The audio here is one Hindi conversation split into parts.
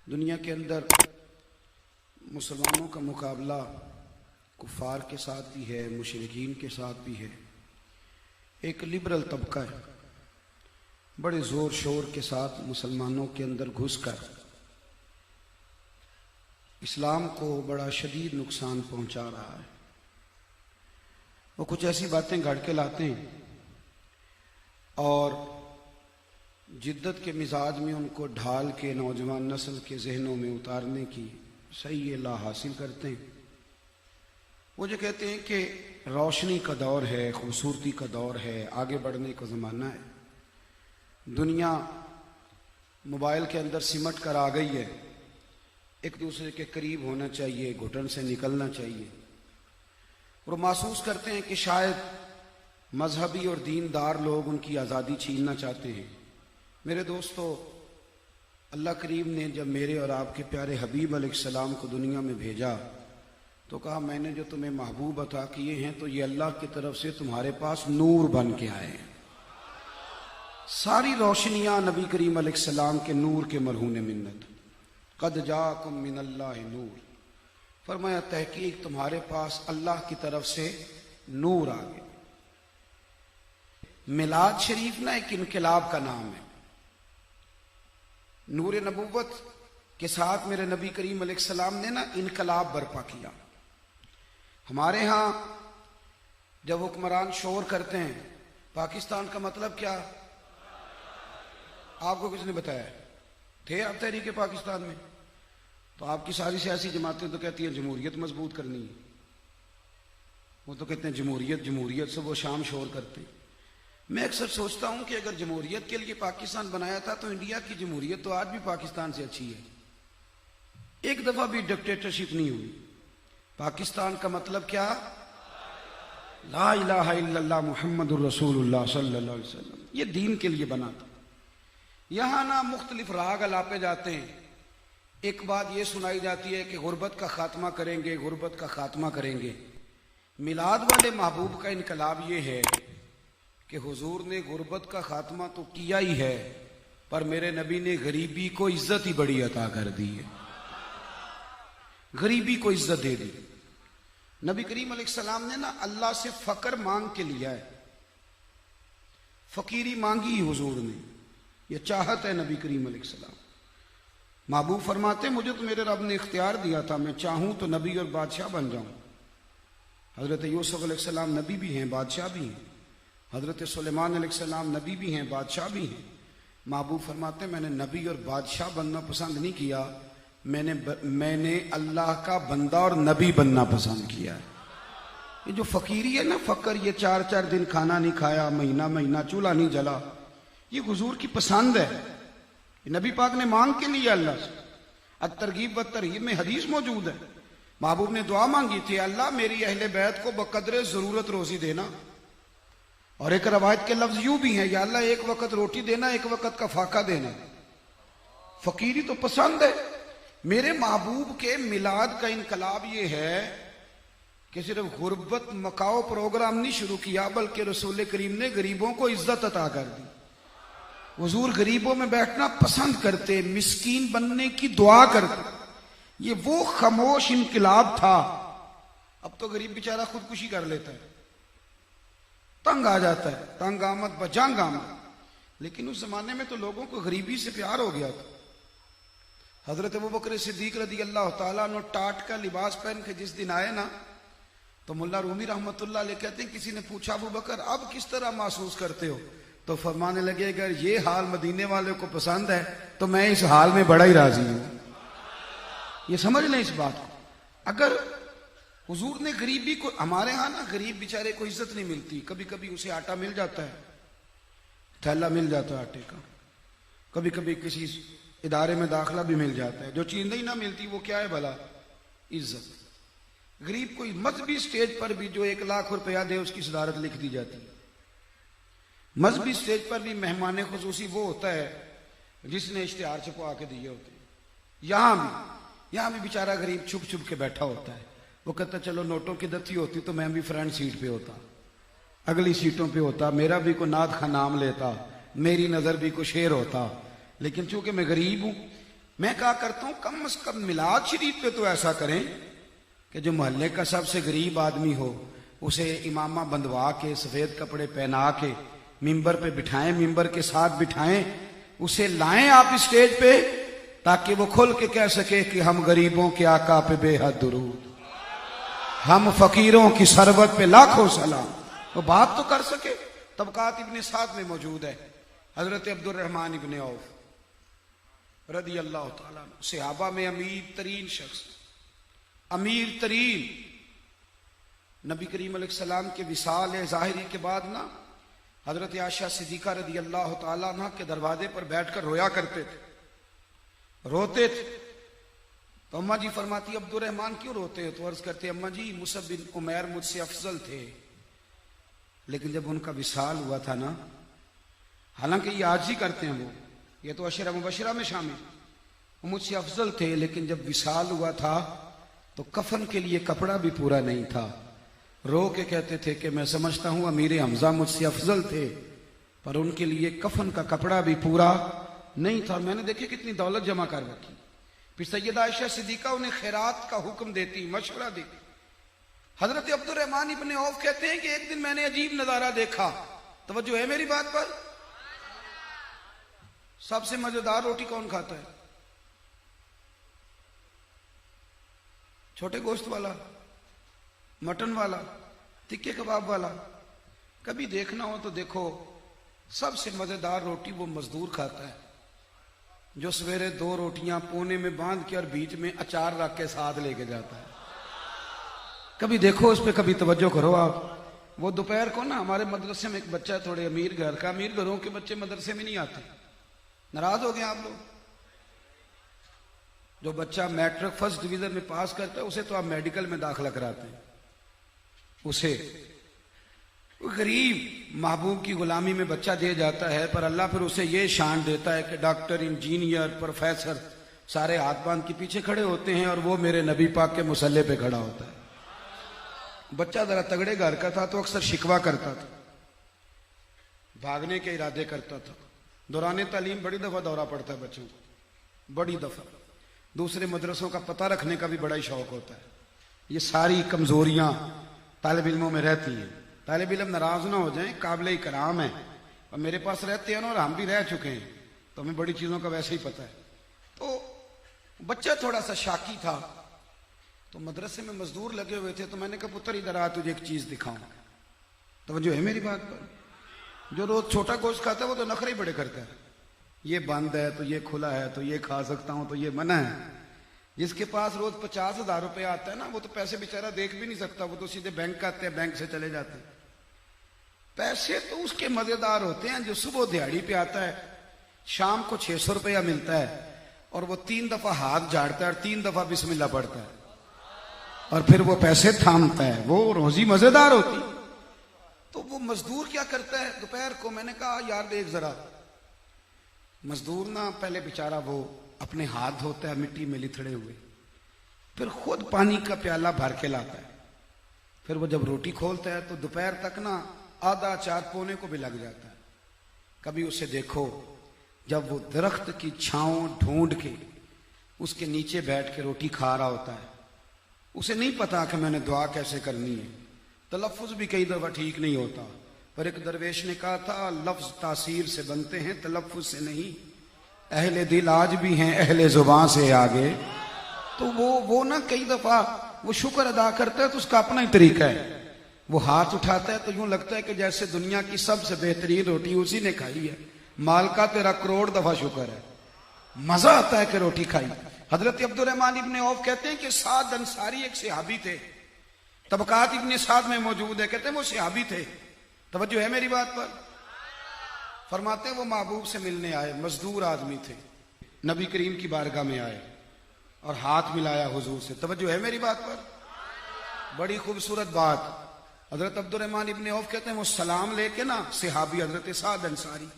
दुनिया के अंदर मुसलमानों का मुकाबला कुफार के साथ भी है, मुशरिकीन के साथ भी है। एक लिबरल तबका है, बड़े ज़ोर शोर के साथ मुसलमानों के अंदर घुसकर इस्लाम को बड़ा शदीद नुकसान पहुंचा रहा है। वो कुछ ऐसी बातें गढ़ के लाते हैं और जिद्दत के मिजाज में उनको ढाल के नौजवान नस्ल के जहनों में उतारने की सही ला हासिल करते हैं। वो जो कहते हैं कि रोशनी का दौर है, खूबसूरती का दौर है, आगे बढ़ने का ज़माना है, दुनिया मोबाइल के अंदर सिमट कर आ गई है, एक दूसरे के करीब होना चाहिए, घुटन से निकलना चाहिए। और महसूस करते हैं कि शायद मजहबी और दीनदार लोग उनकी आज़ादी छीनना चाहते हैं। मेरे दोस्तों, अल्लाह करीम ने जब मेरे और आपके प्यारे हबीब अलैहिस्सलाम को दुनिया में भेजा तो कहा, मैंने जो तुम्हें महबूब अता किए हैं तो ये अल्लाह की तरफ से तुम्हारे पास नूर बन के आए हैं। सारी रोशनियां नबी करीम अलैहिस्सलाम के नूर के मरहून मिन्नत। कद जाकुम मिनल्लाहि नूर, फरमाया तहकीक तुम्हारे पास अल्लाह की तरफ से नूर आ गया। मिलाद शरीफ ना एक इनकलाब का नाम है। नूर नबूवत के साथ मेरे नबी करीम अलैहिस्सलाम ने ना इनकलाब बर्पा किया। हमारे यहाँ जब हुक्मरान शोर करते हैं, पाकिस्तान का मतलब क्या, आपको किसने बताया? थे आप तहरीक पाकिस्तान में? तो आपकी सारी सियासी जमातें तो कहती हैं जमहूरियत मजबूत करनी है। वो तो कहते हैं जमहूरियत जमहूरियत, सुबह शाम शोर करते हैं। मैं अक्सर सोचता हूं कि अगर जमहूरियत के लिए पाकिस्तान बनाया था तो इंडिया की जमहूरियत तो आज भी पाकिस्तान से अच्छी है। एक दफा भी डिक्टेटरशिप नहीं हुई। पाकिस्तान का मतलब क्या? ला इलाहा इल्लल्लाह मुहम्मदुर रसूलुल्लाह सल्लल्लाहु अलैहि वसल्लम। ये दीन के लिए बना था। यहां ना मुख्तलिफ राग अलापे जाते हैं। एक बात यह सुनाई जाती है कि गुर्बत का खात्मा करेंगे, गुर्बत का खात्मा करेंगे। मिलाद वाले महबूब का इनकलाब यह है कि हुजूर ने गुर्बत का खात्मा तो किया ही है, पर मेरे नबी ने गरीबी को इज्जत ही बड़ी अता कर दी है। गरीबी को इज्जत दे दी। नबी करीम अलैहिस्सलाम ने ना अल्लाह से फकर मांग के लिया है। फकीरी मांगी हुजूर ने, यह चाहत है नबी करीम अलैहिस्सलाम। महबूब फरमाते, मुझे तो मेरे रब ने इख्तियार दिया था, मैं चाहूं तो नबी और बादशाह बन जाऊं। हजरत यूसुफ अलैहिस्सलाम नबी भी हैं, बादशाह भी हैं। हजरत सुलेमान अलैहिस्सलाम नबी भी हैं, बादशाह भी हैं। महबूब फरमाते, मैंने नबी और बादशाह बनना पसंद नहीं किया, मैंने अल्लाह का बंदा और नबी बनना पसंद किया है। ये जो फकीरी है ना, फकर, ये 4-4 दिन खाना नहीं खाया, महीना महीना चूल्हा नहीं जला, ये हुजूर की पसंद है। नबी पाक ने मांग के लिए अल्लाह से। अत-तरगीब व तरहीब में हदीस मौजूद है। महबूब ने दुआ मांगी थी, अल्लाह मेरी अहले बैत को बकदरे जरूरत रोजी देना। और एक रवायत के लफ्ज यूं भी है, या अल्लाह एक वक्त रोटी देना, एक वक्त का फाका देना। फकीरी तो पसंद है। मेरे महबूब के मिलाद का इनकलाब ये है कि सिर्फ गुर्बत मकाओ प्रोग्राम नहीं शुरू किया, बल्कि रसूल करीम ने गरीबों को इज्जत अता कर दी। हुजूर गरीबों में बैठना पसंद करते, मिस्कीन बनने की दुआ करते। ये वो खामोश इनकलाब था। अब तो गरीब बेचारा खुदकुशी कर लेता है, तंग आ जाता है, तंग आमद बजंग आमद। लेकिन उस जमाने में तो लोगों को गरीबी से प्यार हो गया था। हजरत अबू बकर सिद्दीक रदी अल्लाह तआला अन्हु टाट का लिबास पहन के जिस दिन आए ना, तो मुल्ला रूमी रहमतुल्लाह अलैह कहते हैं, किसी ने पूछा, अबू बकर अब किस तरह महसूस करते हो? तो फरमाने लगे, अगर ये हाल मदीने वाले को पसंद है तो मैं इस हाल में बड़ा ही राजी हूं। ये समझ लें इस बात को। अगर हुजूर ने गरीबी को, हमारे यहां ना गरीब बेचारे को इज्जत नहीं मिलती। कभी कभी उसे आटा मिल जाता है, थैला मिल जाता है आटे का, कभी कभी किसी इदारे में दाखिला भी मिल जाता है। जो चीज नहीं ना मिलती वो क्या है भला? इज्जत। गरीब कोई मजहबी स्टेज पर भी जो 1 लाख रुपया दे उसकी सदारत लिख दी जाती है। मजहबी स्टेज पर भी मेहमान खुसूसी वो होता है जिसने इश्तिहार छपवा के दिए होते हैं। यहां भी बेचारा गरीब छुप छुप के बैठा होता है। वो कहता, चलो नोटों की दत्ती होती तो मैं भी फ्रंट सीट पे होता, अगली सीटों पे होता, मेरा भी को नात खा नाम लेता, मेरी नजर भी को शेर होता। लेकिन चूंकि मैं गरीब हूं मैं कहा करता हूं कम से कम मिलाद शरीफ पे तो ऐसा करें कि जो मोहल्ले का सबसे गरीब आदमी हो उसे इमामा बंधवा के सफेद कपड़े पहना के मिंबर पे बिठाएं, मिंबर के साथ बिठाएं, उसे लाएं आप स्टेज पे, ताकि वो खुल के कह सके कि हम गरीबों के आका पे बेहद दुरूद, हम फकीरों की सरबत पे लाखों सलाम। वो बात तो कर सके। तबकात इब्ने साद में मौजूद है, हजरत अब्दुर्रहमान इब्ने औफ रदी अल्लाह ताला अन्हु, सहाबा में अमीर तरीन शख्स, अमीर तरीन। नबी करीम अलैहिस्सलाम के विसाल ज़ाहिरी के बाद ना हजरत आयशा सिद्दीका रदी अल्लाह ताला अन्हा के दरवाजे पर बैठकर रोया करते थे, रोते थे। तो अम्मा जी फरमाती अब्दुर्रहमान क्यों रोते हो? तो अर्ज करते अम्मा जी मुसअब बिन उमैर मुझसे अफजल थे, लेकिन जब उनका विसाल हुआ था ना, हालांकि ये आज ही करते हैं, वो ये तो अशरा मुबशरा में शामिल, वो मुझसे अफजल थे, लेकिन जब विसाल हुआ था तो कफन के लिए कपड़ा भी पूरा नहीं था। रो के कहते थे कि मैं समझता हूं अमीर हमजा मुझसे अफजल थे, पर उनके लिए कफन का कपड़ा भी पूरा नहीं था। मैंने देखे कितनी दौलत जमा कर रखी। फिर सैयदा आयशा सिद्दीका उन्हें खैरात का हुक्म देती, मशवरा देती। हजरत अब्दुर्रहमान इब्ने औफ कहते हैं कि एक दिन मैंने अजीब नजारा देखा। तवज्जो है मेरी बात पर? सबसे मजेदार रोटी कौन खाता है? छोटे गोश्त वाला, मटन वाला, तिक्के कबाब वाला? कभी देखना हो तो देखो, सबसे मजेदार रोटी वो मजदूर खाता है जो सवेरे 2 रोटियां कोने में बांध के और बीच में अचार रख के साथ लेके जाता है। कभी देखो उस पर, कभी तवज्जो करो आप। वो दोपहर को ना हमारे मदरसे में एक बच्चा, थोड़े अमीर घर का, अमीर घरों के बच्चे मदरसे में नहीं आते, नाराज हो गए आप लोग। जो बच्चा मैट्रिक फर्स्ट डिवीजन में पास करता है उसे तो आप मेडिकल में दाखिला कराते हैं। उसे गरीब महबूब की गुलामी में बच्चा दे जाता है, पर अल्लाह फिर उसे ये शान देता है कि डॉक्टर, इंजीनियर, प्रोफेसर सारे हाथ बांध के पीछे खड़े होते हैं और वो मेरे नबी पाक के मुसल्ले पे खड़ा होता है। बच्चा जरा तगड़े घर का था तो अक्सर शिकवा करता था, भागने के इरादे करता था। दौरान तालीम बड़ी दफा दौरा पड़ता है बच्चों को, बड़ी दफा। दूसरे मदरसों का पता रखने का भी बड़ा ही शौक होता है। ये सारी कमजोरियां तालिब इल्मों में रहती हैं। तालिब इल्म नाराज ना हो जाए, काबिल इकराम है, और मेरे पास रहते हैं ना, और हम भी रह चुके हैं, तो हमें बड़ी चीजों का वैसे ही पता है। तो बच्चा थोड़ा सा शाकी था, तो मदरसे में मजदूर लगे हुए थे, तो मैंने कहा पुत्र इधर आ, तुझे एक चीज दिखाऊं। तो जो है मेरी बात पर, जो रोज छोटा गोश्त खाता है वो तो नखरे ही बड़े करता है। ये बंद है तो ये खुला है, तो ये खा सकता हूं, तो ये मना है। जिसके पास रोज 50,000 रुपया आता है ना, वो तो पैसे बेचारा देख भी नहीं सकता, वो तो सीधे बैंक आते हैं, बैंक से चले जाते हैं। पैसे तो उसके मजेदार होते हैं जो सुबह दिहाड़ी पे आता है, शाम को 600 रुपया मिलता है, और वो 3 दफा हाथ झाड़ता है और 3 दफा बिस्मिल्लाह पढ़ता है, और फिर वो पैसे थामता है। वो रोजी मजेदार होती। तो वो मजदूर क्या करता है दोपहर को, मैंने कहा यार देख जरा, मजदूर ना पहले बेचारा वो अपने हाथ धोता है मिट्टी में लिथड़े हुए, फिर खुद पानी का प्याला भर के लाता है, फिर वो जब रोटी खोलता है तो दोपहर तक ना आधा 4 पौने को भी लग जाता है। कभी उसे देखो जब वो दरख्त की छांव ढूंढ के उसके नीचे बैठ के रोटी खा रहा होता है, उसे नहीं पता कि मैंने दुआ कैसे करनी है। तलफ्फुज भी कई दफा ठीक नहीं होता, पर एक दरवेश ने कहा था लफ्ज तासीर से बनते हैं, तलफ्फुज से नहीं। अहले दिल आज भी हैं अहले जुबान से आगे। तो वो ना कई दफा वो शुक्र अदा करता है तो उसका अपना ही तरीका है। वो हाथ उठाता है तो यूं लगता है कि जैसे दुनिया की सबसे बेहतरीन रोटी उसी ने खाई है। मालका तेरा करोड़ दफा शुक्र है, मजा आता है कि रोटी खाई। हजरत अब्दुर्रहमान इब्ने औफ कहते हैं कि साद अंसारी एक सहाबी थे, तबकात इब्ने साद में मौजूद है, कहते हैं वो सहाबी थे। तवज्जो है मेरी बात पर? फरमाते हैं वो महबूब से मिलने आए, मजदूर आदमी थे, नबी करीम की बारगाह में आए और हाथ मिलाया हुजूर से। तवज्जो है मेरी बात पर? बड़ी खूबसूरत बात। हजरत अब्दुर्रहमान इब्ने औफ कहते हैं वो सलाम लेके ना सहाबी हजरत साद अंसारी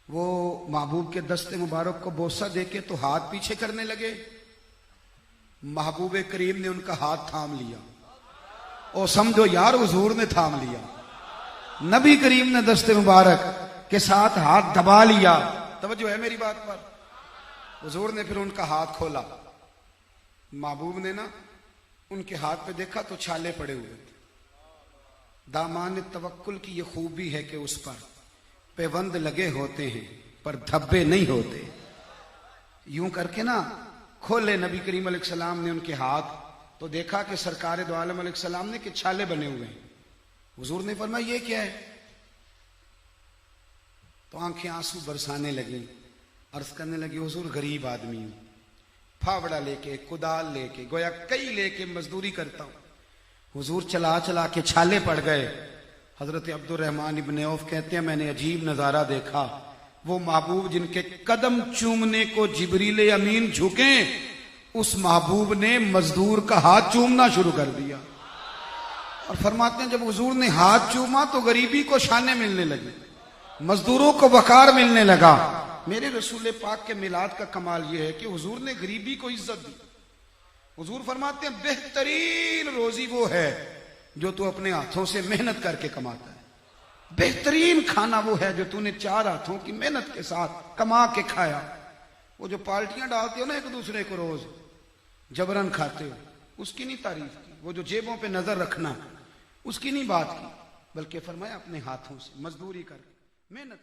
वो महबूब के दस्ते मुबारक को बोसा देके तो हाथ पीछे करने लगे। महबूब करीम ने उनका हाथ थाम लिया, और समझो यार हुजूर ने थाम लिया, नबी करीम ने दस्ते मुबारक के साथ हाथ दबा लिया। तवज्जो है मेरी बात पर? हुजूर ने फिर उनका हाथ खोला। महबूब ने ना उनके हाथ पे देखा तो छाले पड़े हुए थे। दामान तवक्कुल की ये खूबी है कि उस पर पेवंद लगे होते हैं पर धब्बे नहीं होते। यूं करके ना खोले नबी करीम अलैहिस्सलाम ने उनके हाथ, तो देखा कि सरकार दो आलम अलैहिस्सलाम ने कि छाले बने हुए हैं। हुजूर ने फरमाया ये क्या है? तो आंखें आंसू बरसाने लगी, अर्ज करने लगी हुजूर गरीब आदमी हूं, फावड़ा लेके कुदाल लेके गोया कई लेके मजदूरी करता हूं। हुजूर चला चला के छाले पड़ गए। हजरत अब्दुर्रहमान इब्ने औफ कहते हैं मैंने अजीब नजारा देखा। वो महबूब जिनके कदम चूमने को जिब्रील अमीन झुके, उस महबूब ने मजदूर का हाथ चूमना शुरू कर दिया। और फरमाते हैं जब हुजूर ने हाथ चूमा तो गरीबी को शाने मिलने लगी, मजदूरों को वकार मिलने लगा। मेरे रसूल पाक के मिलाद का कमाल यह है कि हुजूर ने गरीबी को इज्जत दी। हुजूर फरमाते हैं बेहतरीन रोजी वो है जो तू अपने हाथों से मेहनत करके कमाता है। बेहतरीन खाना वो है जो तूने चार हाथों की मेहनत के साथ कमा के खाया। वो जो पार्टियां डालते हो ना एक दूसरे को रोज जबरन खाते हो, उसकी नहीं तारीफ की। वो जो जेबों पे नजर रखना, उसकी नहीं बात की, बल्कि फरमाया अपने हाथों से मजदूरी करके मेहनत।